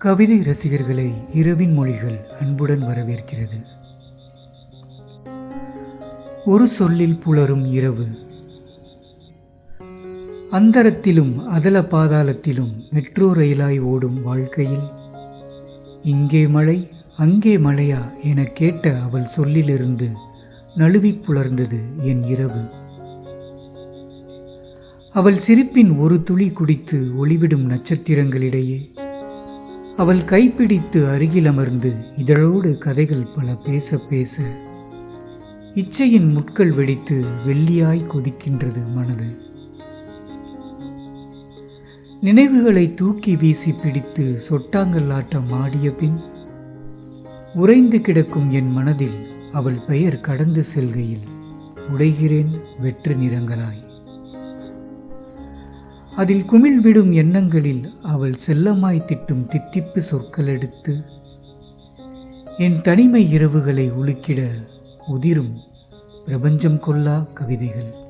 கவிதை ரசிகர்களை இரவின் மொழிகள் அன்புடன் வரவேற்கிறது. ஒரு சொல்லில் புலரும் இரவு. அந்தரத்திலும் அதல பாதாளத்திலும் மெட்ரோ ரயிலாய் ஓடும் வாழ்க்கையில் இங்கே மழை அங்கே மழையா என கேட்ட அவள் சொல்லிலிருந்து நழுவி புலர்ந்தது என் இரவு. அவள் சிரிப்பின் ஒரு துளி குடித்து ஒளிவிடும் நட்சத்திரங்களிடையே அவள் கைப்பிடித்து அருகில் அமர்ந்து இதழோடு கதைகள் பல பேச பேச இச்சையின் முட்கள் வெடித்து வெள்ளியாய் கொதிக்கின்றது மனது. நினைவுகளை தூக்கி வீசி பிடித்து சொட்டாங்கல் ஆட்டம் ஆடிய பின் உறைந்து கிடக்கும் என் மனதில் அவள் பெயர் கடந்து செல்கையில் உடைகிறேன் வெற்று நிறங்களாய். அதில் குமிழ் விடும் எண்ணங்களில் அவள் செல்லமாய் திட்டும் தித்திப்பு சொற்கள் எடுத்து என் தனிமை இரவுகளை உலுக்கிட உதிரும் பிரபஞ்சம் கொள்ளா கவிதைகள்.